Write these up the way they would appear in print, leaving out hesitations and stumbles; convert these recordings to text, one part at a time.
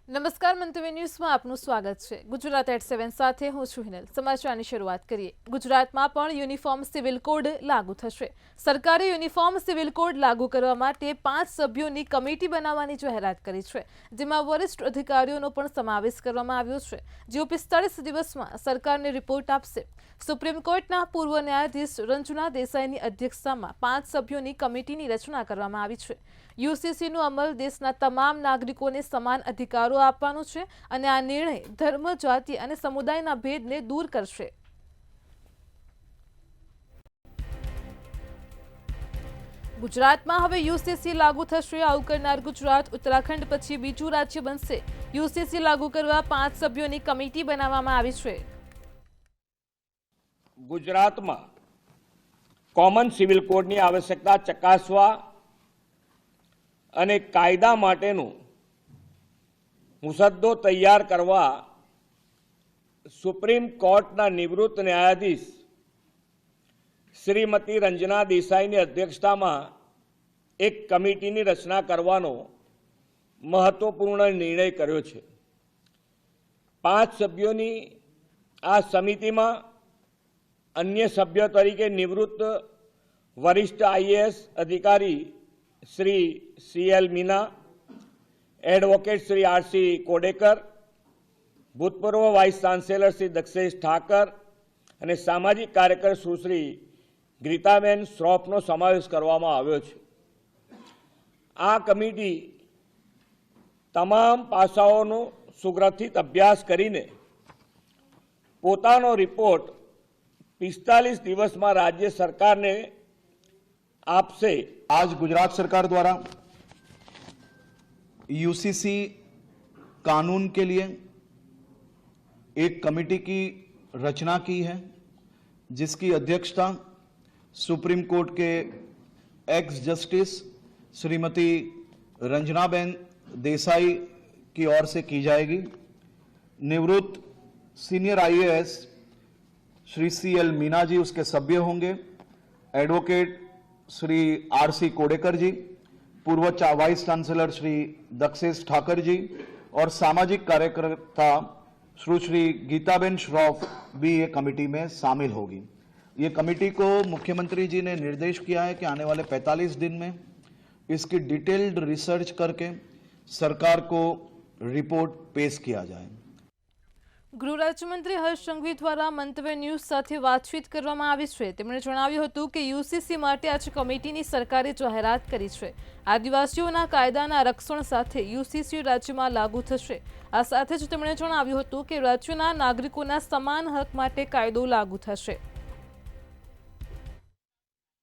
નમસ્કાર મંતવ્ય ન્યૂઝમાં આપનું સ્વાગત છે। ગુજરાત એટ 7 સાથે હું છું હિનલ। સમાચારની શરૂઆત કરીએ। ગુજરાતમાં પણ યુનિફોર્મ સિવિલ કોડ લાગુ થશે। સરકારે યુનિફોર્મ સિવિલ કોડ લાગુ કરવા માટે 5 સભ્યોની કમિટી બનાવવાની જાહેરાત કરી છે, જેમાં વરિષ્ઠ અધિકારીઓનો પણ સમાવેશ કરવામાં આવ્યો છે, જેઓ 45 દિવસમાં સરકારને રિપોર્ટ આપશે। સુપ્રીમ કોર્ટના પૂર્વ ન્યાયાધીશ રંજના દેસાઈની અધ્યક્ષતામાં 5 સભ્યોની કમિટીની રચના કરવામાં આવી છે। યુસીસીનો અમલ દેશના તમામ નાગરિકોને સમાન અધિકારો આપવાનું છે અને આ નિર્ણય ધર્મ, જાતિ અને સમુદાયના ભેદને દૂર કરશે। ગુજરાતમાં હવે યુસીસી લાગુ થશે। આવું કરનાર ગુજરાત ઉત્તરાખંડ પછી બીજું રાજ્ય બનશે। યુસીસી લાગુ કરવા 5 સભ્યોની કમિટી બનાવવામાં આવી છે। ગુજરાતમાં કોમન સિવિલ કોડની આવશ્યકતા ચકાસવા અને કાયદા માટેનું મુસદ્દો તૈયાર કરવા સુપ્રીમ કોર્ટના નિવૃત્ત ન્યાયાધીશ શ્રીમતી રંજના દેસાઈની અધ્યક્ષતામાં એક કમિટીની રચના કરવાનો મહત્વપૂર્ણ નિર્ણય કર્યો છે। 5 સભ્યોની આ સમિતિમાં अन्य सभ्य तरीके निवृत्त वरिष्ठ आईएएस अधिकारी Shri CL Meena, advocate Shri RC Kodekar, भूतपूर्व वाइस चांसेलर श्री दक्षेश ठाकर और सामाजिक कार्यकर सुश्री गीताबेन श्रॉफनो समावेश करवामां आव्यो छे। आ कमिटी तमाम पासाओनो सुग्रथित अभ्यास करीने पोतानो रिपोर्ट 45 दिवस में राज्य सरकार ने आपसे आज गुजरात सरकार द्वारा यूसीसी कानून के लिए एक कमेटी की रचना की है, जिसकी अध्यक्षता सुप्रीम कोर्ट के एक्स जस्टिस श्रीमती रंजनाबेन देसाई की ओर से की जाएगी। निवृत्त senior IAS Shri CL Meena ji उसके सभ्य होंगे। एडवोकेट श्री आरसी कोडेकर जी, पूर्व वाइस चांसलर श्री दक्षेश ठाकर जी और सामाजिक कार्यकर्ता सुश्री गीताबेन श्रॉफ भी ये कमेटी में शामिल होगी। ये कमेटी को मुख्यमंत्री जी ने निर्देश किया है कि आने वाले 45 दिन में इसकी डिटेल्ड रिसर्च करके सरकार को रिपोर्ट पेश किया जाए। गृह राज्यमंत्री हर्ष संघवी द्वारा मंतव्य न्यूज साथे बातचीत करवामां आवी छे। તેમણે જણાવ્યું હતું કે યુસીસી માટે આજ કમિટીની સરકારે જાહેરાત કરી છે। આદિવાસીઓના કાયદાના રક્ષણ સાથે યુસીસી રાજ્યમાં લાગુ થશે। આ સાથે જ તેમણે જણાવ્યું હતું કે રાજ્યના નાગરિકોના સમાન હક માટે કાયદો લાગુ થશે।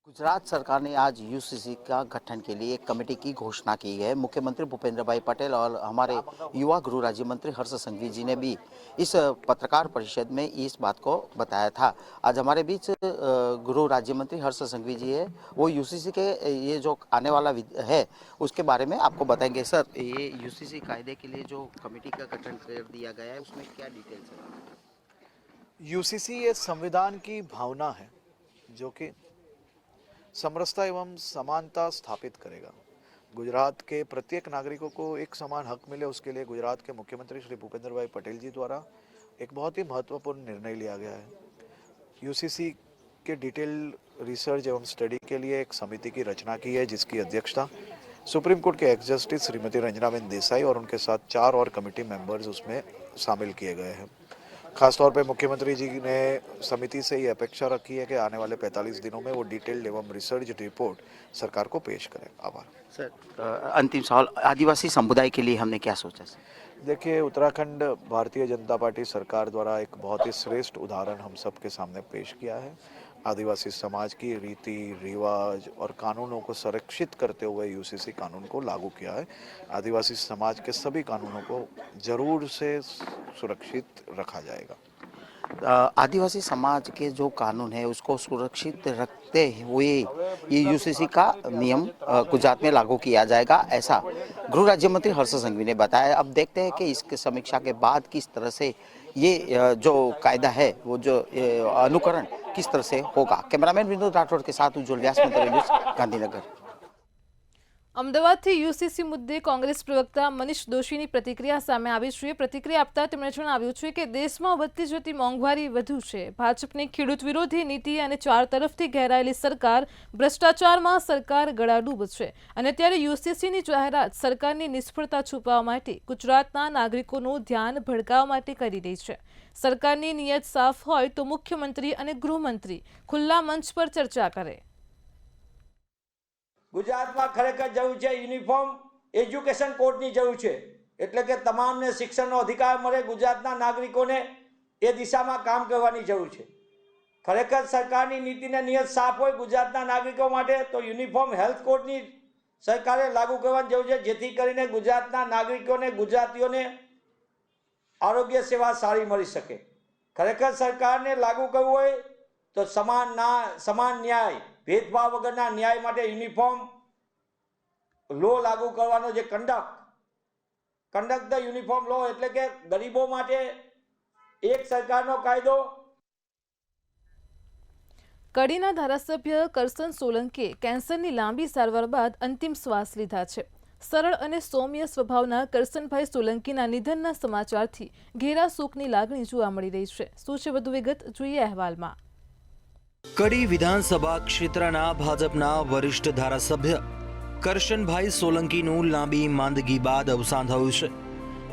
गुजरात सरकार ने आज यूसीसी का गठन के लिए एक कमेटी की घोषणा की है। मुख्यमंत्री भूपेंद्र भाई पटेल और हमारे युवा गृह राज्य मंत्री हर्ष संघवी जी ने भी इस पत्रकार परिषद में इस बात को बताया था। आज हमारे बीच गृह राज्य मंत्री हर्ष संघवी जी है, वो यूसीसी के ये जो आने वाला है उसके बारे में आपको बताएंगे। सर, ये यूसीसी कायदे के लिए जो कमेटी का गठन कर दिया गया है उसमें क्या डिटेल्स है? यूसीसी ये संविधान की भावना है जो कि समरसता एवं समानता स्थापित करेगा। गुजरात के प्रत्येक नागरिकों को एक समान हक मिले, उसके लिए गुजरात के मुख्यमंत्री श्री भूपेंद्र भाई पटेल जी द्वारा एक बहुत ही महत्वपूर्ण निर्णय लिया गया है। यूसीसी के डिटेल रिसर्च एवं स्टडी के लिए एक समिति की रचना की है, जिसकी अध्यक्षता सुप्रीम कोर्ट के एक्स जस्टिस श्रीमती रंजनाबेन देसाई और उनके साथ 4 और कमेटी मेंबर्स उसमें शामिल किए गए हैं। खासतौर पे मुख्यमंत्री जी ने समिति से ये अपेक्षा रखी है कि आने वाले 45 दिनों में वो डिटेल्ड एवं रिसर्च रिपोर्ट सरकार को पेश करें। आभार। सर, अंतिम सवाल, आदिवासी समुदाय के लिए हमने क्या सोचा? देखिए, उत्तराखंड भारतीय जनता पार्टी सरकार द्वारा एक बहुत ही श्रेष्ठ उदाहरण हम सबके सामने पेश किया है। आदिवासी समाज की रीति रिवाज और कानूनों को संरक्षित करते हुए यूसीसी कानून को लागू किया है। आदिवासी समाज के सभी कानूनों को जरूर से सुरक्षित रखा जाएगा। आदिवासी समाज के जो कानून है उसको सुरक्षित रखते हुए ये यूसीसी का नियम गुजरात में लागू किया जाएगा, ऐसा गृह राज्य मंत्री हर्ष संघवी ने बताया। अब देखते हैं कि इसकी समीक्षा के बाद किस तरह से ये जो कायदा है वो जो अनुकरण किस तरह से होगा। कैमरामैन विनोद राठौड़ के साथ उज्जवल व्यास, मंतव्य न्यूज़, गांधीनगर। અમદાવાદથી યુસીસી મુદ્દે કોંગ્રેસ પ્રવક્તા મનીષ દોશીની પ્રતિક્રિયા સામે આવી છે. પ્રતિક્રિયા આપતા તેમણે જણાવ્યું છે કે દેશમાં વધતી જતી મોંઘવારી વધુ છે. ભાજપની ખેડૂત વિરોધી નીતિ અને ચાર તરફથી ઘેરાયેલી સરકાર ભ્રષ્ટાચારમાં સરકાર ગળાડૂબ છે અને ત્યારે યુસીસીની જાહેરાત સરકારની નિષ્ફળતા છુપાવવા માટે ગુજરાતના નાગરિકોનું ધ્યાન ભડકાવવા માટે કરી રહી છે. સરકારની નિયત સાફ હોય તો મુખ્યમંત્રી અને ગૃહમંત્રી ખુલ્લા મંચ પર ચર્ચા કરે. ગુજરાતમાં ખરેખર જરૂર છે યુનિફોર્મ એજ્યુકેશન કોડની જરૂર છે, એટલે કે તમામને શિક્ષણનો અધિકાર મળે, ગુજરાતના નાગરિકોને એ દિશામાં કામ કરવાની જરૂર છે. ખરેખર સરકારની નીતિને નિયત સાફ હોય ગુજરાતના નાગરિકો માટે તો યુનિફોર્મ હેલ્થ કોડની સરકારે લાગુ કરવાની જરૂર છે, જેથી કરીને ગુજરાતના નાગરિકોને, ગુજરાતીઓને આરોગ્ય સેવા સારી મળી શકે. ખરેખર સરકારને લાગુ કરવું હોય તો સમાન ન્યાય, ભેદભાવ વગરના ન્યાય માટે યુનિફોર્મ લો લાગુ કરવાનો જે કંડક્ટ ધ યુનિફોર્મ લો, એટલે કે ગરીબો માટે એક સરકારનો કાયદો. કડીના ધારાસભ્ય કરશન સોલંકીએ કેન્સરની લાંબી સારવાર બાદ અંતિમ શ્વાસ લીધા છે. સરળ અને સૌમ્ય સ્વભાવના કરશનભાઈ સોલંકીના નિધનના સમાચારથી ઘેરા શોકની લાગણી જોવા મળી રહી છે. શું છે વધુ વિગત, જોઈએ અહેવાલમાં. કડી વિધાનસભા ક્ષેત્રના ભાજપના વરિષ્ઠ ધારાસભ્ય કરશનભાઈ સોલંકીનું લાંબી માંદગી બાદ અવસાન થયું છે.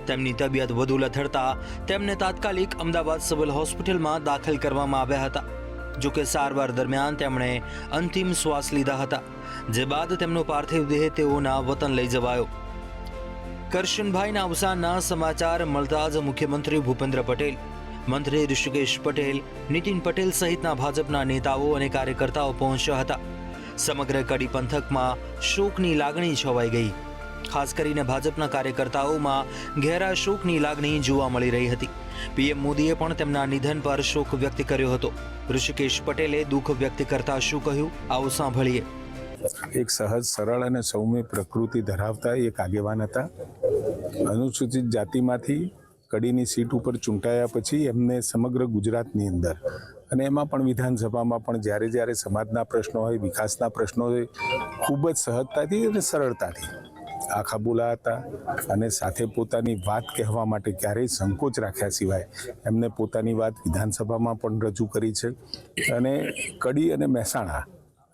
તેમની તબિયત વધુ લથડતા તેમને તાત્કાલિક અમદાવાદ સિવિલ હોસ્પિટલમાં દાખલ કરવામાં આવ્યા હતા. જોકે સારવાર દરમિયાન તેમણે અંતિમ શ્વાસ લીધા હતા, જે બાદ તેમનો પાર્થિવ દેહ તેઓના વતન લઈ જવાયો. કરશનભાઈના અવસાનના સમાચાર મળતા જ મુખ્યમંત્રી ભૂપેન્દ્ર પટેલ, મંત્રી ઋષિકેશ પટેલ, નીતિન પટેલ સહિતના ભાજપના નેતાઓ અને કાર્યકર્તાઓ પહોંચ્યા હતા. સમગ્ર કડી પંથકમાં શોકની લાગણી છવાઈ ગઈ. ખાસ કરીને ભાજપના કાર્યકર્તાઓમાં ઘેરા શોકની લાગણી જોવા મળી રહી હતી. પીએમ મોદીએ પણ તેમના નિધન પર શોક વ્યક્ત કર્યો હતો. ઋષિકેશ પટેલે દુઃખ વ્યક્ત કરતા શું કહ્યું, આવો સાંભળીએ. એક સહજ, સરળ અને સૌમ્ય પ્રકૃતિ ધરાવતા એક આગેવાન હતા. અનુસૂચિત જાતિમાંથી કડીની સીટ ઉપર ચૂંટાયા પછી એમને સમગ્ર ગુજરાતની અંદર અને એમાં પણ વિધાનસભામાં પણ જ્યારે સમાજના પ્રશ્નો હોય, વિકાસના પ્રશ્નો હોય, ખૂબ જ સહજતાથી અને સરળતાથી આખા બોલા હતા અને સાથે પોતાની વાત કહેવા માટે ક્યારેય સંકોચ રાખ્યા સિવાય એમને પોતાની વાત વિધાનસભામાં પણ રજૂ કરી છે. અને કડી અને મહેસાણા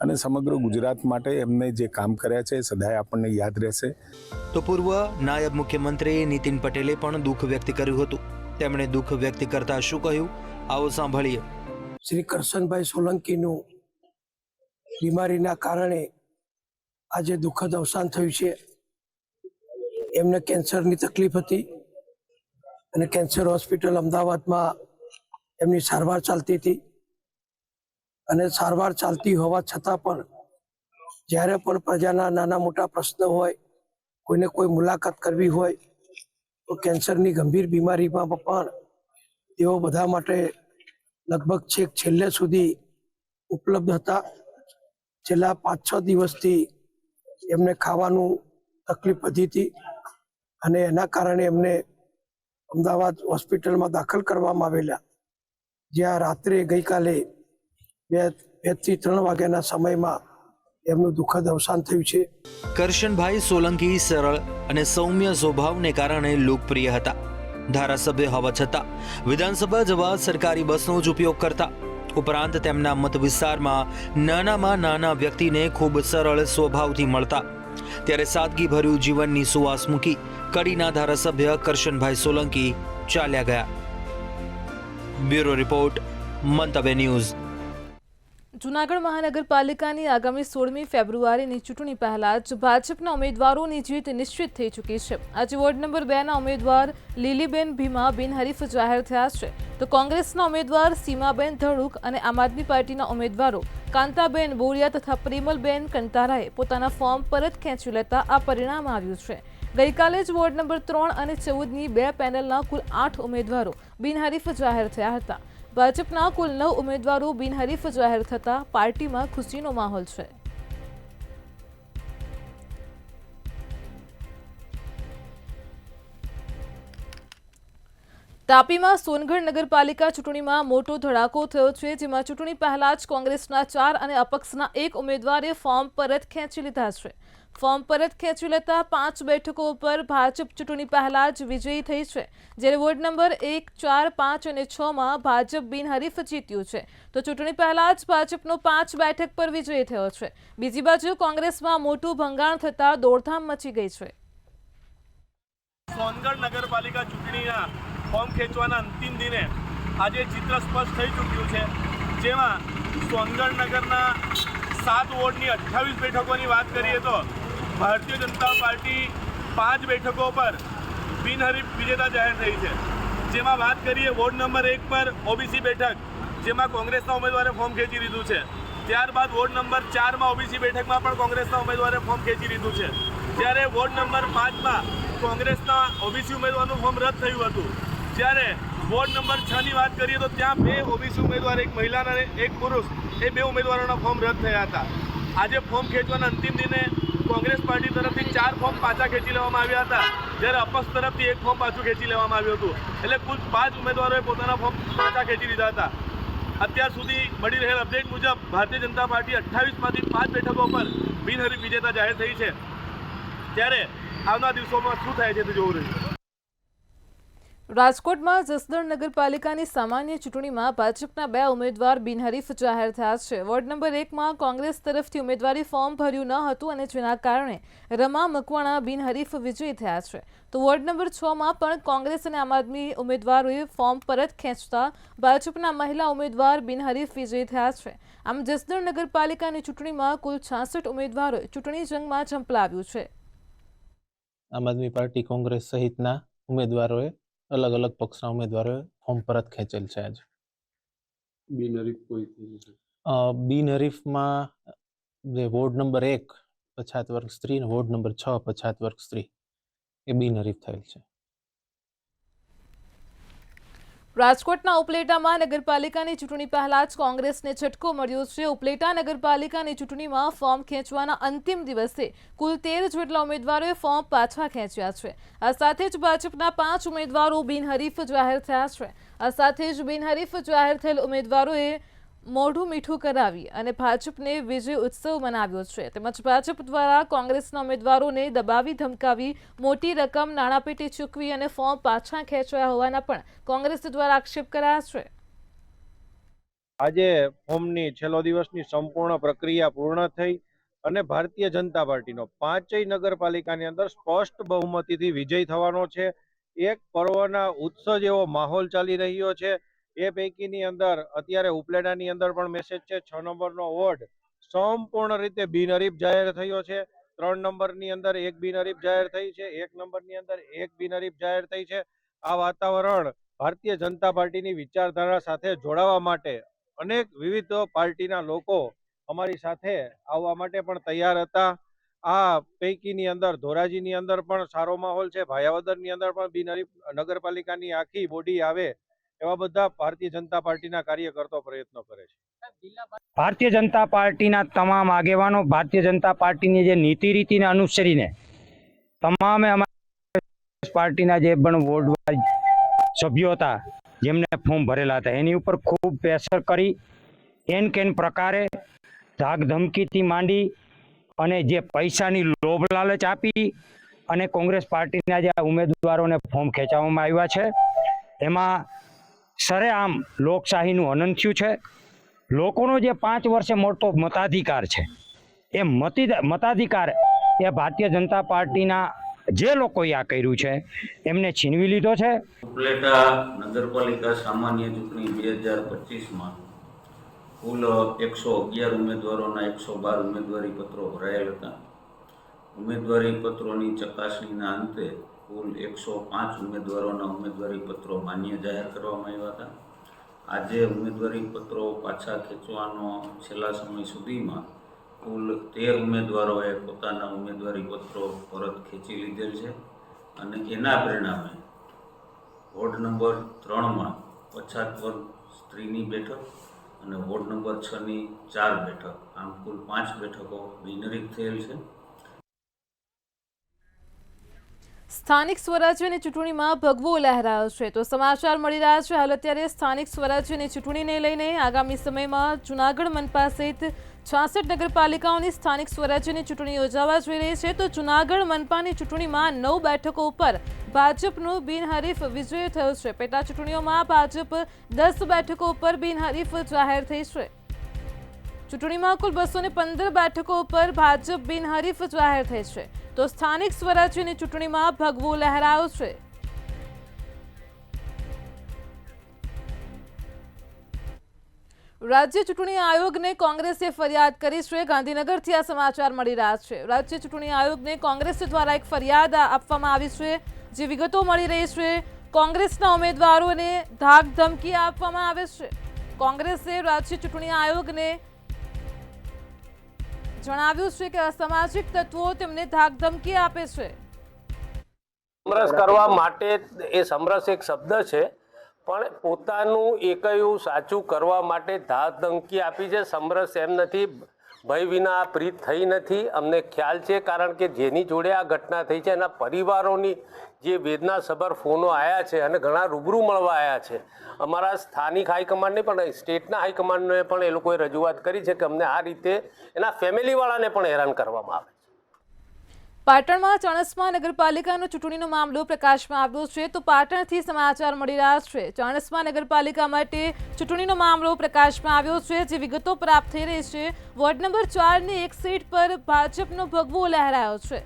અને સમગ્ર ગુજરાત માટે એમને જે કામ કર્યા છે સદાય આપણને યાદ રહેશે. તો પૂર્વ નાયબ મુખ્યમંત્રી નીતિન પટેલે પણ દુઃખ વ્યક્ત કર્યું હતું. તેમણે દુઃખ વ્યક્ત કરતા શું કહ્યું, આવો સાંભળીએ. શ્રી કરશનભાઈ સોલંકીનું બીમારીના કારણે આજે દુઃખદ અવસાન થયું છે. એમને કેન્સરની તકલીફ હતી અને કેન્સર હોસ્પિટલ અમદાવાદમાં એમની સારવાર ચાલતી હતી અને સારવાર ચાલતી હોવા છતાં પણ જ્યારે પણ પ્રજાના નાના મોટા પ્રશ્નો હોય, કોઈને કોઈ મુલાકાત કરવી હોય તો કેન્સરની ગંભીર બીમારીમાં પણ તેઓ બધા માટે લગભગ છેલ્લે સુધી ઉપલબ્ધ હતા. છેલ્લા 5-6 દિવસથી એમને ખાવાનું તકલીફ વધી હતી અને એના કારણે એમને અમદાવાદ હોસ્પિટલમાં દાખલ કરવામાં આવેલા, જ્યાં રાત્રે ગઈકાલે 2 થી 3 વાગ્યાના સમયમાં એમનું દુઃખદ અવસાન થયું છે. કરશનભાઈ સોલંકી સરળ અને સૌમ્ય સ્વભાવને કારણે લોકપ્રિય હતા. ધારાસભ્ય હોવા છતાં વિધાનસભા જવા સરકારી બસનો જ ઉપયોગ કરતા. ઉપરાંત તેમના મત વિસ્તારમાં નાનામાં નાના વ્યક્તિને ખૂબ સરળ સ્વભાવથી મળતા. ત્યારે સાદગીભર્યું જીવનની સુવાસ મૂકી કડીના ધારાસભ્ય કરશનભાઈ સોલંકી ચાલ્યા ગયા. બ્યુરો રિપોર્ટ, મંતવ્ય ન્યૂઝ. જૂનાગઢ મહાનગરપાલિકાની આગામી 16મી ફેબ્રુઆરીની ચૂંટણી પહેલા જ ભાજપના ઉમેદવારોની જીત નિશ્ચિત થઈ ચૂકી છે. આજે વોર્ડ નંબર 2ના ઉમેદવાર લીલીબેન ભીમા બિનહરીફ જાહેર થયા છે, તો કોંગ્રેસના ઉમેદવાર સીમાબેન ધડુક અને આમ આદમી પાર્ટીના ઉમેદવારો કાંતાબેન બોરિયા તથા પ્રેમલબેન કંતારાએ પોતાના ફોર્મ પરત ખેંચી લેતા આ પરિણામ આવ્યું છે. ગઈકાલે જ વોર્ડ નંબર 3 અને 14ની 2 પેનલના કુલ 8 ઉમેદવારો બિનહરીફ જાહેર થયા હતા. ભાજપના કુલ 9 ઉમેદવારો બિનહરીફ જાહેર થતા પાર્ટીમાં ખુશીનો માહોલ છે. તાપીમાં સોનગઢ નગરપાલિકા ચૂંટણીમાં મોટો ધડાકો થયો છે, જેમાં ચૂંટણી પહેલા જ કોંગ્રેસના 4 અને અપક્ષના 1 ઉમેદવારે ફોર્મ પરત ખેંચી લીધા છે. ફોર્મ પરત ખેંચી લેતા 5 બેઠકો ઉપર ભાજપ ચૂંટણી પહેલા જ વિજયી થઈ છે, જ્યારે વોર્ડ નંબર 1, 4, 5 અને 6માં ભાજપ બિનહરીફ જીત્યું છે, તો ચૂંટણી પહેલા જ ભાજપનો 5 બેઠક પર વિજય થયો છે. બીજી બાજુ કોંગ્રેસમાં મોટું ભંગાણ થતા દોડધામ મચી ગઈ છે. સોનગઢ નગરપાલિકા ચૂંટણીના ફોર્મ ખેંચવાના અંતિમ દિને આજે ચિત્ર સ્પષ્ટ થઈ ચૂક્યું છે, જેમાં સોનગઢ નગરના 7 વોર્ડની 28 બેઠકોની વાત કરીએ તો ભારતીય જનતા પાર્ટી 5 બેઠકો પર બિનહરીફ વિજેતા જાહેર થઈ છે. જેમાં વાત કરીએ વોર્ડ નંબર 1 પર ઓબીસી બેઠક, જેમાં કોંગ્રેસના ઉમેદવારે ફોર્મ ખેંચી લીધું છે. ત્યારબાદ વોર્ડ નંબર 4માં ઓબીસી બેઠકમાં પણ કોંગ્રેસના ઉમેદવારે ફોર્મ ખેંચી લીધું છે. ત્યારે વોર્ડ નંબર 5માં કોંગ્રેસના ઓબીસી ઉમેદવારનું ફોર્મ રદ થયું હતું. જ્યારે વોર્ડ નંબર 6ની વાત કરીએ તો ત્યાં 2 ઓબીસી ઉમેદવાર, એક મહિલા અને એક પુરુષ, એ 2 ઉમેદવારોના ફોર્મ રદ થયા હતા. આજે ફોર્મ ખેંચવાના અંતિમ દિને કોંગ્રેસ પાર્ટી તરફથી 4 ફોર્મ પાછા ખેંચી લેવામાં આવ્યા હતા, જ્યારે અપક્ષ તરફથી 1 ફોર્મ પાછું ખેંચી લેવામાં આવ્યું હતું. એટલે કુલ 5 ઉમેદવારોએ પોતાના ફોર્મ પાછા ખેંચી લીધા હતા. અત્યાર સુધી મળી રહેલ અપડેટ મુજબ ભારતીય જનતા પાર્ટી 28માંથી 5 બેઠકો પર બિનહરીફ વિજેતા જાહેર થઈ છે. ત્યારે આવનાર દિવસોમાં શું થાય છે તે જોવું રહ્યું. રાજકોટમાં જસદણ નગરપાલિકાની સામાન્ય ચૂંટણીમાં ભાજપના 2 ઉમેદવાર બિનહરીફ જાહેર થયા છે. વોર્ડ નંબર 1માં કોંગ્રેસ તરફથી ઉમેદવારી ફોર્મ ભર્યું ન હતું અને જેના કારણે રમા મકવાણા બિનહરીફ વિજયી થયા છે, તો વોર્ડ નંબર 6માં પણ કોંગ્રેસ અને આમ આદમી ઉમેદવારોએ ફોર્મ પરત ખેંચતા ભાજપના મહિલા ઉમેદવાર બિનહરીફ વિજયી થયા છે. આમ જસદણ નગરપાલિકાની ચૂંટણીમાં કુલ 66 ઉમેદવારોએ ચૂંટણી જંગમાં ઝંપલાવ્યું છે. આમ આદમી પાર્ટી, કોંગ્રેસ સહિતના ઉમેદવારોએ અલગ અલગ પક્ષના ઉમેદવારોએ ફોર્મ પરત ખેંચેલ છે. આજે બિનહરીફ કોઈ થઈ છે? બિનહરીફમાં જે વોર્ડ નંબર 1 પછાત વર્ગ સ્ત્રી અને વોર્ડ નંબર 6 પછાત વર્ગ સ્ત્રી એ બિનહરીફ થયેલ છે. રાજકોટના ઉપલેટામાં નગરપાલિકાની ચૂંટણી પહેલા જ કોંગ્રેસને ઝટકો મળ્યો છે. ઉપલેટા નગરપાલિકાની ચૂંટણીમાં ફોર્મ ખેંચવાના અંતિમ દિવસે કુલ 13 જેટલા ઉમેદવારોએ ફોર્મ પાછા ખેંચ્યા છે. આ સાથે જ ભાજપના 5 ઉમેદવારો બિનહરીફ જાહેર થયા છે. આ સાથે જ બિનહરીફ જાહેર થયેલ ઉમેદવારોએ મોઢું મીઠું કરાવી અને ભાજપને વિજય ઉત્સવ મનાવ્યો છે. તેમજ ભાજપ દ્વારા કોંગ્રેસના ઉમેદવારોને દબાવી ધમકાવી મોટી રકમ નાણાપેટી ચૂકવી અને ફોર્મ પાછા ખેંચવાયા હોવાના પણ કોંગ્રેસ દ્વારા આક્ષેપ કરાયા છે. આજે ફોર્મની છેલ્લો દિવસની સંપૂર્ણ પ્રક્રિયા પૂર્ણ થઈ અને ભારતીય જનતા પાર્ટીનો 5 નગરપાલિકાની અંદર સ્પષ્ટ બહુમતીથી વિજય થવાનો છે. એક પર્વના ઉત્સવ જેવો માહોલ ચાલી રહ્યો છે. એ પૈકીની અંદર અત્યારે ઉપલેટાની અંદર પણ મેસેજ છે. 6 નંબરનો વોર્ડ સંપૂર્ણ રીતે બિનહરીફ જાહેર થયો છે. 3 નંબરની અંદર 1 બિનહરીફ જાહેર થઈ છે. 1 નંબરની અંદર 1 બિનહરીફ જાહેર થઈ છે. આ વાતાવરણ ભારતીય જનતા પાર્ટીની વિચારધારા સાથે જોડાવા માટે અનેક વિવિધ પાર્ટીના લોકો અમારી સાથે આવવા માટે પણ તૈયાર હતા. આ પૈકીની અંદર ધોરાજીની અંદર પણ સારો માહોલ છે. ભાયાવદરની અંદર પણ બિનહરીફ નગરપાલિકાની આખી બોડી આવે એવા બધા ભારતીય જનતા પાર્ટીના કાર્યકર્તાઓ પ્રયત્નો કરે છે. ભારતીય જનતા પાર્ટીના તમામ આગેવાનો ભારતીય જનતા પાર્ટીની જે નીતિ રીતિને અનુસરીને તમામે અમારા પાર્ટીના જે પણ વોર્ડ વાઇઝ સભ્યો હતા જેમને ફોર્મ ભરેલા હતા એની ઉપર ખૂબ પ્રેશર કરી એન કેન પ્રકારે ધાક ધમકીથી માંડી અને જે પૈસાની લોભ લાલચ આપી અને કોંગ્રેસ પાર્ટીના જે ઉમેદવારોને ફોર્મ ખેંચવામાં આવ્યા છે એમાં સરેઆમ લોકશાહીનું હનન થયું છે. લોકોનો જે 5 વર્ષે મળતો મતાધિકાર છે એ મતાધિકાર એ ભારતીય જનતા પાર્ટીના જે લોકોએ આ કર્યું છે એમને છીનવી લીધો છે. ઉપલેટા નગરપાલિકા સામાન્ય ચૂંટણી 2025માં કુલ 111 ઉમેદવારોના 112 ઉમેદવારી પત્રો ભરાયેલ હતા. ઉમેદવારી પત્રોની ચકાસણીના અંતે કુલ 105 ઉમેદવારોના ઉમેદવારી પત્રો માન્ય જાહેર કરવામાં આવ્યા હતા. આજે ઉમેદવારી પત્રો પાછા ખેંચવાનો છેલ્લા સમય સુધીમાં કુલ 13 ઉમેદવારોએ પોતાના ઉમેદવારી પત્રો પરત ખેંચી લીધેલ છે અને એના પરિણામે વોર્ડ નંબર 3માં પછાત વર્ગ સ્ત્રીની બેઠક અને વોર્ડ નંબર 6ની 4 બેઠક, આમ કુલ 5 બેઠકો બિનહરીફ થયેલ છે. સ્થાનિક સ્વરાજ્યની ચૂંટણીમાં ભગવો લહેરાયો છે તો સમાચાર મળી રહ્યા છે હાલ અત્યારે સ્થાનિક સ્વરાજ્યની ચૂંટણીને લઈને આગામી સમયમાં જૂનાગઢ મનપા સહિત 66 નગરપાલિકાઓની સ્થાનિક સ્વરાજ્યની ચૂંટણી યોજાવા જઈ રહી છે તો જૂનાગઢ મનપાની ચૂંટણીમાં 9 બેઠકો ઉપર ભાજપનો બિનહરીફ વિજય થયો છે. પેટા ચૂંટણીઓમાં ભાજપ 10 બેઠકો ઉપર બિનહરીફ જાહેર થઈ છે. ચૂંટણીમાં કુલ 215 બેઠકો ઉપર ભાજપ બિનહરીફ જાહેર થઈ છે તો સ્થાનિક સ્વરાજ્યની ચૂંટણીમાં ભગવો લહેરાયો છે. રાજ્ય ચૂંટણી આયોગને કોંગ્રેસે ફરિયાદ કરી છે. ગાંધીનગરથી આ સમાચાર મળી રહ્યા છે. રાજ્ય ચૂંટણી આયોગને કોંગ્રેસ દ્વારા એક ફરિયાદ આપવામાં આવી છે. જે વિગતો મળી રહી છે, કોંગ્રેસના ઉમેદવારોને ધાક ધમકી આપવામાં આવે છે. કોંગ્રેસે રાજ્ય ચૂંટણી આયોગને જણાવ્યું છે કે અસામાજિક તત્વો તેમને ધાક ધમકી આપે છે. સમરસ કરવા માટે એ સમરસ એક શબ્દ છે, પણ પોતાનું એકયું સાચું કરવા માટે ધાક ધમકી આપી છે. સમરસ એમ નથી, ભય વિના પ્રીત થઈ નથી. અમને ખ્યાલ છે, કારણ કે જેની જોડે આ ઘટના થઈ છે એના પરિવારોની જે વેદનાસભર ફોનો આવ્યા છે અને ઘણા રૂબરૂ મળવા આવ્યા છે. અમારા સ્થાનિક હાઈકમાન્ડને પણ સ્ટેટના હાઈકમાન્ડને પણ એ લોકોએ રજૂઆત કરી છે કે અમને આ રીતે એના ફેમિલીવાળાને પણ હેરાન કરવામાં આવે. પાટણમાં ચાણસ્મા નગરપાલિકાનો ચૂંટણીનો મામલો પ્રકાશમાં આવ્યો છે તો પાટણથી સમાચાર મળી રહ્યા છે. ચાણસ્મા નગરપાલિકા માટે ચૂંટણીનો મામલો પ્રકાશમાં આવ્યો છે. જે વિગતો પ્રાપ્ત થઈ રહી છે, વોર્ડ નંબર 4ની એક સીટ પર ભાજપનો ભગવો લહેરાયો છે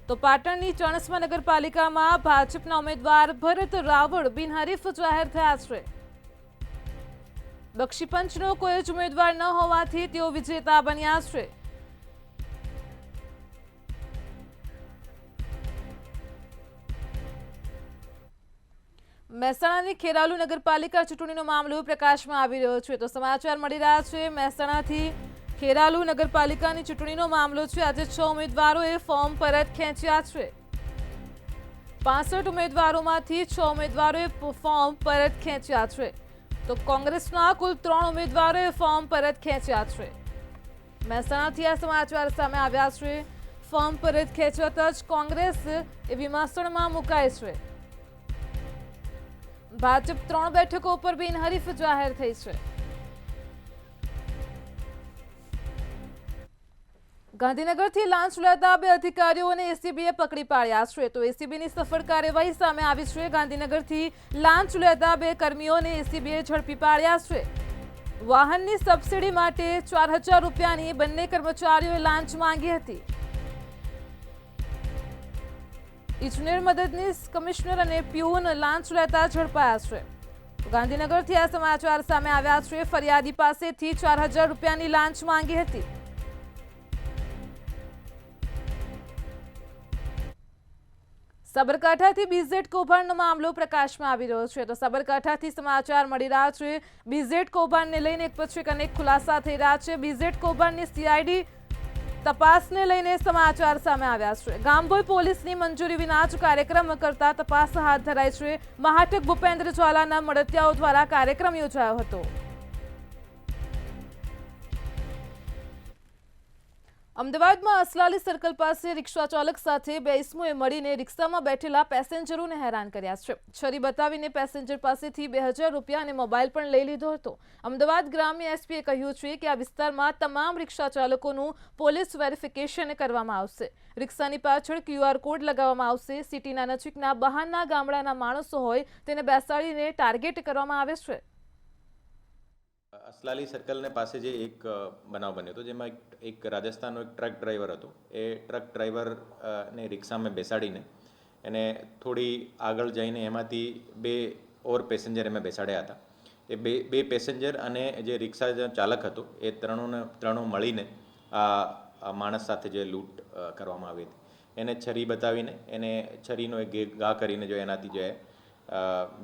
તો પાટણની ચાણસ્મા નગરપાલિકામાં ભાજપના ઉમેદવાર ભરત રાવળ બિનહરીફ જાહેર થયા છે. બક્ષીપંચનો કોઈ જ ઉમેદવાર ન હોવાથી તેઓ વિજેતા બન્યા છે. મહેસાણાની ખેરાલુ નગરપાલિકા ચૂંટણીનો મામલો પ્રકાશમાં આવી રહ્યો છે તો સમાચાર મળી રહ્યા છે. મહેસાણાથી ખેરાલુ નગરપાલિકાની ચૂંટણીનો મામલો છે. આજે 6 ઉમેદવારોએ ફોર્મ પરત ખેંચ્યા છે. 65 ઉમેદવારોમાંથી 6 ઉમેદવારોએ ફોર્મ પરત ખેંચ્યા છે તો કોંગ્રેસના કુલ 3 ઉમેદવારોએ ફોર્મ પરત ખેંચ્યા છે. મહેસાણાથી આ સમાચાર સામે આવ્યા છે. ફોર્મ પરત ખેંચતા જ કોંગ્રેસ એ વિમાસણમાં મુકાય છે. ભાજપ 3 બેઠકો ઉપર બિનહરીફ જાહેર થઈ છે. ગાંધીનગરથી લાંચ લેતા 2 અધિકારીઓને એસીબીએ પકડી પાડ્યા છે તો એસીબીની સફળ કાર્યવાહી સામે આવી છે. ગાંધીનગરથી લાંચ લેતા 2 કર્મીઓને એસીબીએ ઝડપી પાડ્યા છે. વાહનની સબસિડી માટે 4000 રૂપિયાની બંને કર્મચારીઓએ લાંચ માંગી હતી. ઇજનેર મદદનીશ, કમિશનર અને પ્યુન લાંચ લેતા ઝડપાયા છે. ગાંધીનગરથી આ સમાચાર સામે આવ્યા છે. ફરિયાદી પાસેથી 4000 રૂપિયાની લાંચ માંગી હતી. સાબરકાંઠાથી બીઝેડ કૌભાંડનો મામલો પ્રકાશમાં આવી રહ્યો છે તો સાબરકાંઠાથી સમાચાર મળી રહ્યા છે. બીઝેડ કૌભાંડને લઈને એક પછી એક અનેક ખુલાસા થઈ રહ્યા છે. બીઝેડ કૌભાંડની સીઆઈડી તપાસને લઈને સમાચાર સામે આવ્યા છે. ગામભોઈ પોલીસની મંજૂરી વિના જ કાર્યક્રમ કરતા તપાસ હાથ ધરાઈ છે. મહાટક ભૂપેન્દ્ર ઝાલાના મળતિયાઓ દ્વારા કાર્યક્રમ યોજાયો હતો. અમદાવાદમાં અસલાલી સર્કલ પાસે રિક્ષા ચાલક સાથે 2 ઇસમોએ મળીને રિક્ષામાં બેઠેલા પેસેન્જરોને હેરાન કર્યા છે. છરી બતાવીને પેસેન્જર પાસેથી 2000 રૂપિયા અને મોબાઈલ પણ લઈ લીધો હતો. અમદાવાદ ગ્રામ્ય એસપીએ કહ્યું છે કે આ વિસ્તારમાં તમામ રિક્ષા ચાલકોનું પોલીસ વેરિફિકેશન કરવામાં આવશે. રિક્ષાની પાછળ QR કોડ લગાવવામાં આવશે. સિટીના નજીકના બહારના ગામડાના માણસો હોય તેને બેસાડીને ટાર્ગેટ કરવામાં આવે છે. અસલાલી સર્કલને પાસે જે એક બનાવ બન્યો હતો જેમાં એક રાજસ્થાનનો એક ટ્રક ડ્રાઈવર હતો. એ ટ્રક ડ્રાઈવરને રિક્ષામાં બેસાડીને એને થોડી આગળ જઈને એમાંથી 2 ઓર પેસેન્જર એમાં બેસાડ્યા હતા. એ બે પેસેન્જર અને જે રિક્ષા ચાલક હતો એ ત્રણો મળીને આ માણસ સાથે જે લૂંટ કરવામાં આવી હતી એને છરી બતાવીને એને છરીનો એક ઘા કરીને જો એનાથી જે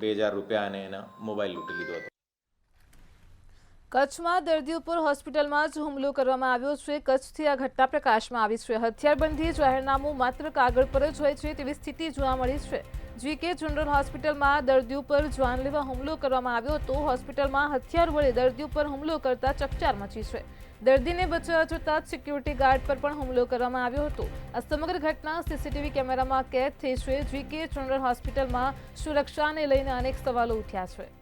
2000 રૂપિયા અને એના મોબાઈલ લૂંટી લીધો હતો. કચ્છમાં દર્દી ઉપર હોસ્પિટલમાં જ હુમલો કરવામાં આવ્યો છે. કચ્છથી આ ઘટના પ્રકાશમાં આવી છે. હથિયારબંધી જાહેરનામું માત્ર કાગળ પર જ હોય છે તેવી સ્થિતિ જોવા મળી છે. GK જનરલ હોસ્પિટલમાં દર્દી ઉપર જાનલેવા હુમલો કરવામાં આવ્યો હતો. હોસ્પિટલમાં હથિયાર વડે દર્દી ઉપર હુમલો કરતા ચકચાર મચી છે. દર્દીને બચાવવા જતા સિક્યુરિટી ગાર્ડ પર પણ હુમલો કરવામાં આવ્યો હતો. આ સમગ્ર ઘટના CCTV કેમેરામાં કેદ થઈ છે. GK જનરલ હોસ્પિટલમાં સુરક્ષાને લઈને અનેક સવાલો ઉઠ્યા છે.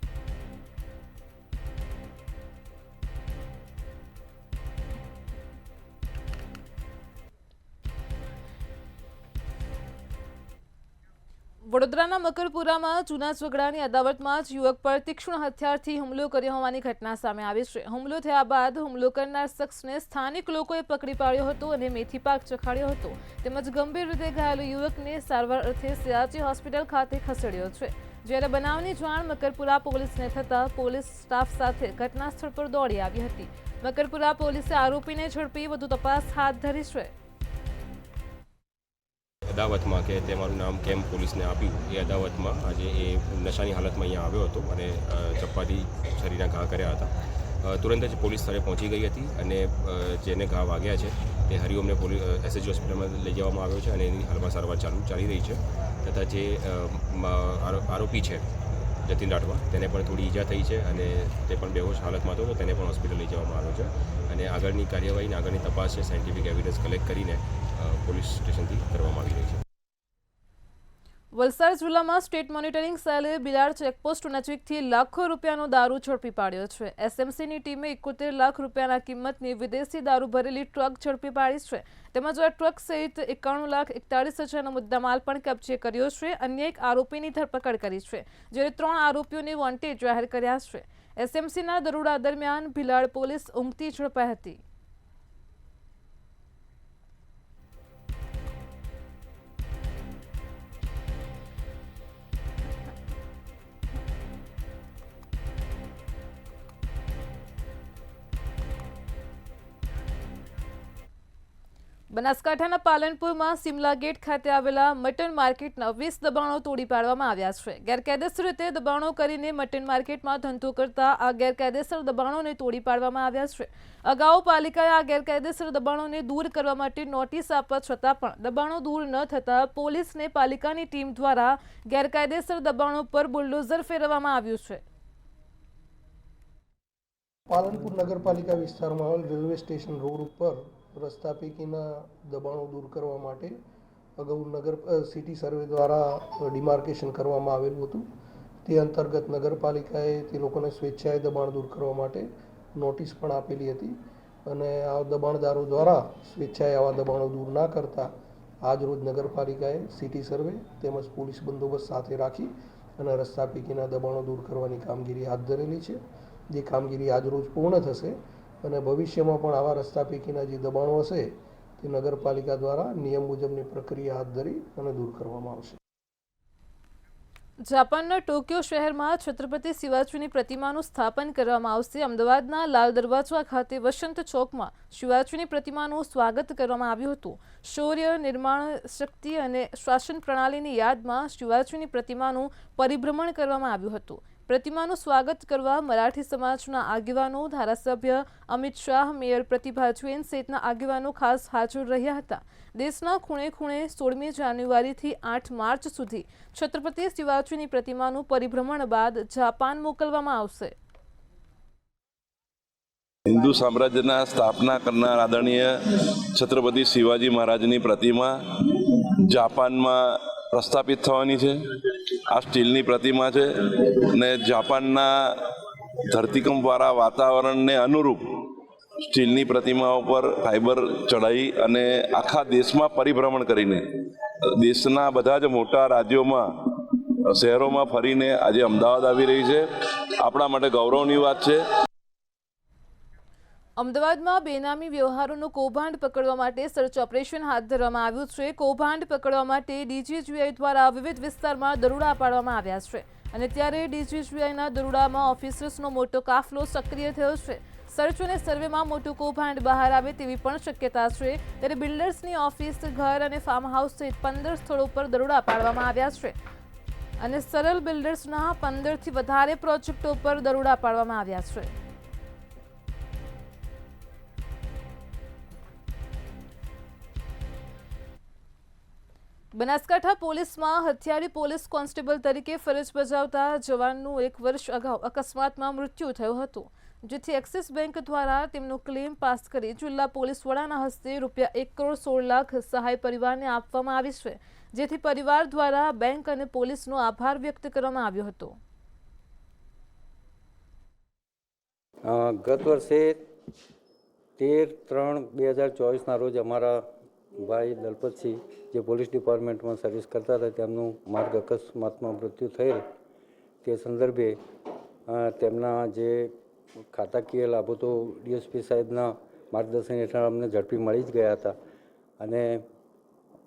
વડોદરાના મકરપુરામાં જૂના ઝઘડાની અદાવતમાં જ યુવક પર તીક્ષ્ણ હથિયારથી હુમલો કર્યો હોવાની ઘટના સામે આવી છે. હુમલો થયા બાદ હુમલો કરનાર શખ્સને સ્થાનિક લોકોએ પકડી પાડ્યો હતો અને મેથી પાક ચખાડ્યો હતો. તેમજ ગંભીર રીતે ઘાયલ યુવકને સારવાર અર્થે સિયાચી હોસ્પિટલ ખાતે ખસેડ્યો છે. જ્યારે બનાવની જાણ મકરપુરા પોલીસને થતાં પોલીસ સ્ટાફ સાથે ઘટના સ્થળ પર દોડી આવી હતી. મકરપુરા પોલીસે આરોપીને ઝડપી વધુ તપાસ હાથ ધરી છે. અદાવતમાં કે તે મારું નામ કેમ પોલીસને આપ્યું એ અદાવતમાં આજે એ નશાની હાલતમાં અહીંયા આવ્યો હતો અને ચપ્પાથી શરીરના ઘા કર્યા હતા. તુરંત જ પોલીસ સ્થળે પહોંચી ગઈ હતી અને જેને ઘા વાગ્યા છે તે હરિઓમને SHG હોસ્પિટલમાં લઈ જવામાં આવ્યો છે અને એની હાલમાં સારવાર ચાલી રહી છે. તથા જે આરોપી છે જતીન રાઠવા તેને પણ થોડી ઈજા થઈ છે અને તે પણ બેહોશ હાલતમાં હતો તો તેને પણ હોસ્પિટલ લઈ જવામાં આવ્યો છે અને આગળની કાર્યવાહી અને આગળની તપાસ છે સાયન્ટિફિક એવિડન્સ કલેક્ટ કરીને પોલીસ સ્ટેશનથી કરવામાં આવી રહી છે. વલસાડ જિલ્લામાં સ્ટેટ મોનિટરિંગ સેલે બિલાડ ચેકપોસ્ટ નજીકથી લાખો રૂપિયાનો દારૂ ઝડપી પાડ્યો છે. SMCની ટીમે 71 લાખ રૂપિયાના કિંમતની વિદેશી દારૂ ભરેલી ટ્રક ઝડપી પાડી છે. તેમજ આ ટ્રક સહિત 91,41,000નો મુદ્દામાલ પણ કબજે કર્યો છે. અન્ય એક આરોપીની ધરપકડ કરી છે, જ્યારે 3 આરોપીઓને વોન્ટેડ જાહેર કર્યા છે. SMCના દરોડા દરમિયાન ભિલાડ પોલીસ ઊંઘતી ઝડપાઈ હતી. બનાસકાંઠાના પાલનપુરમાં સિમલા ગેટ ખાતે આવેલા મટન માર્કેટના 20 દબાણો તોડી પાડવામાં આવ્યા છે. ગેરકાયદેસર રીતે દબાણો કરીને મટન માર્કેટમાં ધંધો કરતા આ ગેરકાયદેસર દબાણોને તોડી પાડવામાં આવ્યા છે. અગાઉ પાલિકાએ આ ગેરકાયદેસર દબાણોને દૂર કરવા માટે નોટિસ આપવા છતાં પણ દબાણો દૂર ન થતાં પોલીસને પાલિકાની ટીમ દ્વારા ગેરકાયદેસર દબાણો પર બુલડોઝર ફેરવવામાં આવ્યું છે. પાલનપુર નગરપાલિકા વિસ્તારમાં આવેલ રેલવે સ્ટેશન રોડ ઉપર રસ્તા પૈકીના દબાણો દૂર કરવા માટે અગાઉ સિટી સર્વે દ્વારા ડિમાર્કેશન કરવામાં આવેલું હતું. તે અંતર્ગત નગરપાલિકાએ તે લોકોને સ્વેચ્છાએ દબાણ દૂર કરવા માટે નોટિસ પણ આપેલી હતી અને આ દબાણદારો દ્વારા સ્વેચ્છાએ આવા દબાણો દૂર ના કરતા આજરોજ નગરપાલિકાએ સિટી સર્વે તેમજ પોલીસ બંદોબસ્ત સાથે રાખી અને રસ્તા પૈકીના દબાણો દૂર કરવાની કામગીરી હાથ ધરેલી છે. જે કામગીરી આજરોજ પૂર્ણ થશે અને ભવિષ્યમાં પણ આવા રસ્તા પૈકીના જે દબાણો હશે તે નગરપાલિકા દ્વારા નિયમ મુજબની પ્રક્રિયા હાથ ધરી અને દૂર કરવામાં આવશે. જાપાનના ટોક્યો શહેરમાં છત્રપતિ શિવાજીની પ્રતિમાનું સ્થાપન કરવામાં આવશે. અમદાવાદના લાલ દરવાજા ખાતે વસંત ચોકમાં શિવાજીની પ્રતિમાનું સ્વાગત કરવામાં આવ્યું હતું. શૌર્ય, નિર્માણ શક્તિ અને શાસન પ્રણાલીની યાદમાં શિવાજીની પ્રતિમાનું પરિભ્રમણ કરવામાં આવ્યું હતું. પ્રતિમાનું સ્વાગત કરવા મરાઠી સમાજના આગેવાનો, ધારાસભ્ય અમિત શાહ, મેયર પ્રતિભા જૈન સહિતના આગેવાનો ખાસ હાજર રહ્યા હતા. દેશના ખૂણે ખૂણે 16મી જાન્યુઆરીથી 8 માર્ચ સુધી છત્રપતિ શિવાજીની પ્રતિમાનું પરિભ્રમણ બાદ જાપાન મોકલવામાં આવશે. હિન્દુ સામ્રાજ્યના સ્થાપના કરનાર આદરણીય છત્રપતિ શિવાજી મહારાજની પ્રતિમા જાપાનમાં પ્રસ્થાપિત થવાની છે. આ સ્ટીલની પ્રતિમા છે અને જાપાનના ધરતીકંપવાળા વાતાવરણને અનુરૂપ સ્ટીલની પ્રતિમાઓ પર ફાઇબર ચડાવી અને આખા દેશમાં પરિભ્રમણ કરીને દેશના બધા જ મોટા રાજ્યોમાં શહેરોમાં ફરીને આજે અમદાવાદ આવી રહી છે. આપણા માટે ગૌરવની વાત છે. અમદાવાદમાં બેનામી વ્યવહારોનું કૌભાંડ પકડવા માટે સર્ચ ઓપરેશન હાથ ધરવામાં આવ્યું છે. કૌભાંડ પકડવા માટે DGGI દ્વારા વિવિધ વિસ્તારમાં દરોડા પાડવામાં આવ્યા છે અને ત્યારે DGGIના દરોડામાં ઓફિસર્સનો મોટો કાફલો સક્રિય થયો છે. સર્ચ અને સર્વેમાં મોટું કૌભાંડ બહાર આવે તેવી પણ શક્યતા છે. ત્યારે બિલ્ડર્સની ઓફિસ, ઘર અને ફાર્મ હાઉસ સહિત 15 સ્થળો પર દરોડા પાડવામાં આવ્યા છે અને સરળ બિલ્ડર્સના 15થી વધારે પ્રોજેક્ટો પર દરોડા પાડવામાં આવ્યા છે. બનાસકાંઠા પોલીસમાં હથિયારી પોલીસ કોન્સ્ટેબલ તરીકે ફરજ બજાવતા જવાનનું 1 વર્ષ અગાઉ અકસ્માતમાં મૃત્યુ થયું હતું, જેથી એક્સિસ બેંક દ્વારા તેમનો ક્લેમ પાસ કરી જિલ્લા પોલીસ વડાના હસ્તે રૂપિયા 1 કરોડ 16 લાખ સહાય પરિવારને આપવામાં આવી છે, જેથી પરિવાર દ્વારા બેંક અને પોલીસનો આભાર વ્યક્ત કરવામાં આવ્યો હતો. ગત વર્ષે 13/3/2024ના રોજ અમારા ભાઈ દલપતસિંહ જે પોલીસ ડિપાર્ટમેન્ટમાં સર્વિસ કરતા હતા તેમનું માર્ગ અકસ્માતમાં મૃત્યુ થયેલ. તે સંદર્ભે તેમના જે ખાતાકીય લાભો તો ડીએસપી સાહેબના માર્ગદર્શન હેઠળ અમને ઝડપી મળી જ ગયા હતા અને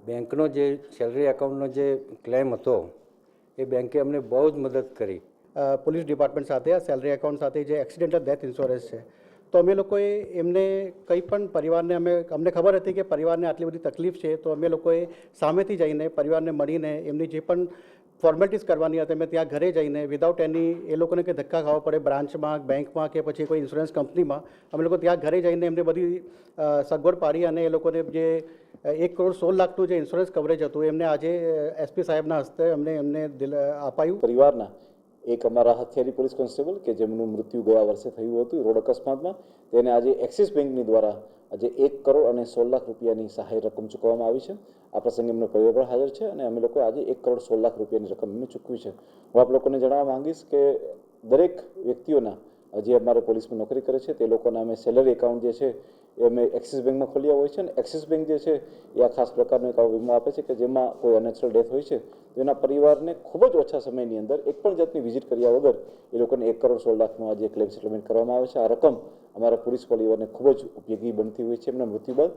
બેંકનો જે સેલરી એકાઉન્ટનો જે ક્લેમ હતો એ બેંકે અમને બહુ જ મદદ કરી. પોલીસ ડિપાર્ટમેન્ટ સાથે સેલરી એકાઉન્ટ સાથે જે એક્સિડેન્ટલ ડેથ ઇન્સ્યોરન્સ છે તો અમે લોકોએ એમને કંઈ પણ પરિવારને અમને ખબર હતી કે પરિવારને આટલી બધી તકલીફ છે તો અમે લોકોએ સામેથી જઈને પરિવારને મળીને એમની જે પણ ફોર્મેલિટીઝ કરવાની હતી અમે ત્યાં ઘરે જઈને વિધાઉટ એની એ લોકોને કે ધક્કા ખાવા પડે બ્રાન્ચમાં બેંકમાં કે પછી કોઈ ઇન્સ્યોરન્સ કંપનીમાં અમે લોકો ત્યાં ઘરે જઈને એમને બધી સગવડ પાડી અને એ લોકોને જે 1 કરોડ 16 લાખનું જે ઇન્સ્યોરન્સ કવરેજ હતું એમને આજે એસપી સાહેબના હસ્તે એમને અપાયું. પરિવારના એક અમારા હથિયારી પોલીસ કોન્સ્ટેબલ કે જેમનું મૃત્યુ ગયા વર્ષે થયું હતું રોડ અકસ્માતમાં, તેને આજે એક્સિસ બેંકની દ્વારા આજે 1 કરોડ અને 16 લાખ રૂપિયાની સહાય રકમ ચૂકવવામાં આવી છે. આ પ્રસંગે એમનો પરિવાર પણ હાજર છે અને અમે લોકો આજે 1 કરોડ 16 લાખ રૂપિયાની રકમ એમને ચૂકવી છે. હું આપ લોકોને જણાવવા માંગીશ કે દરેક વ્યક્તિઓના જે અમારે પોલીસમાં નોકરી કરે છે તે લોકોના અમે સેલરી એકાઉન્ટ જે છે એ અમે એક્સિસ બેંકમાં ખોલ્યા હોય છે અને એક્સિસ બેંક જે છે એ આ ખાસ પ્રકારનો એક વીમો આપે છે કે જેમાં કોઈ અનેચરલ ડેથ હોય છે તો એના પરિવારને ખૂબ જ ઓછા સમયની અંદર એક પણ જાતની વિઝિટ કર્યા વગર એ લોકોને 1 કરોડ 16 લાખનું આજે ક્લેમ સેટલમેન્ટ કરવામાં આવે છે. આ રકમ અમારા પોલીસ પરિવારને ખૂબ જ ઉપયોગી બનતી હોય છે એમના મૃત્યુ બાદ.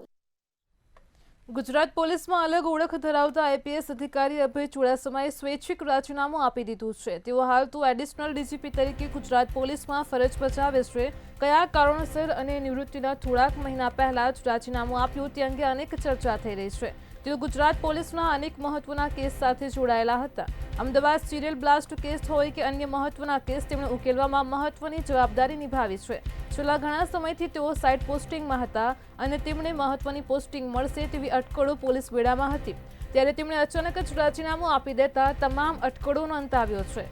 ગુજરાત પોલીસમાં અલગ ઓળખ ધરાવતા આઈપીએસ અધિકારી અભય ચુડાસમાએ સ્વૈચ્છિક રાજીનામું આપી દીધું છે. તેઓ હાલ તો એડિશનલ ડીજીપી તરીકે ગુજરાત પોલીસમાં ફરજ બજાવે છે. કયા કારણોસર અને નિવૃત્તિના થોડાક મહિના પહેલા જ રાજીનામું આપ્યું તે અંગે અનેક ચર્ચા થઈ રહી છે. તેઓ ગુજરાત પોલીસના અનેક મહત્વના કેસ સાથે જોડાયેલા હતા. અમદાવાદ સિરિયલ બ્લાસ્ટ કેસ હોય કે અન્ય મહત્વના કેસ તેમણે ઉકેલવામાં મહત્વની જવાબદારી નિભાવી છે. છેલ્લા ઘણા સમયથી તેઓ સાઇડ પોસ્ટિંગમાં હતા અને તેમને મહત્વની પોસ્ટિંગ મળશે તેવી અટકળો પોલીસ બેડામાં હતી. ત્યારે તેમણે અચાનક જ રાજીનામું આપી દેતા તમામ અટકળોનો અંત આવ્યો છે.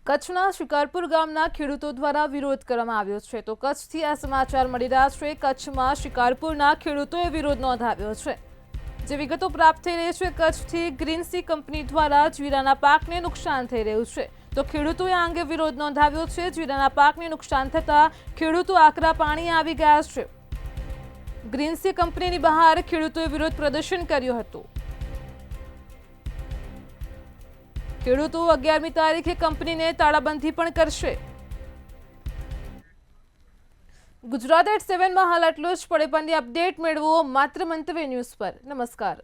કચ્છના શિકારપુર ગામના ખેડૂતો દ્વારા વિરોધ કરવામાં આવ્યો છે. તો કચ્છથી આ સમાચાર મળી રહ્યા છે. કચ્છમાં શિકારપુરના ખેડૂતોએ વિરોધ નોંધાવ્યો છે. જે વિગતો પ્રાપ્ત થઈ રહી છે, કચ્છથી ગ્રીનસી કંપની દ્વારા જીરાના પાકને નુકસાન થઈ રહ્યું છે. તો ખેડૂતોએ આ અંગે વિરોધ નોંધાવ્યો છે. જીરાના પાકને નુકસાન થતાં ખેડૂતો આકરા પાણી આવી ગયા છે. ગ્રીનસી કંપનીની બહાર ખેડૂતોએ વિરોધ પ્રદર્શન કર્યું હતું. ખેડૂતો 11મી તારીખે કંપનીને તાળાબંધી પણ કરશે. ગુજરાત@7માં હાલ આટલું જ. પડે પણની અપડેટ મેળવો માત્ર મંતવ્ય ન્યૂઝ પર. નમસ્કાર.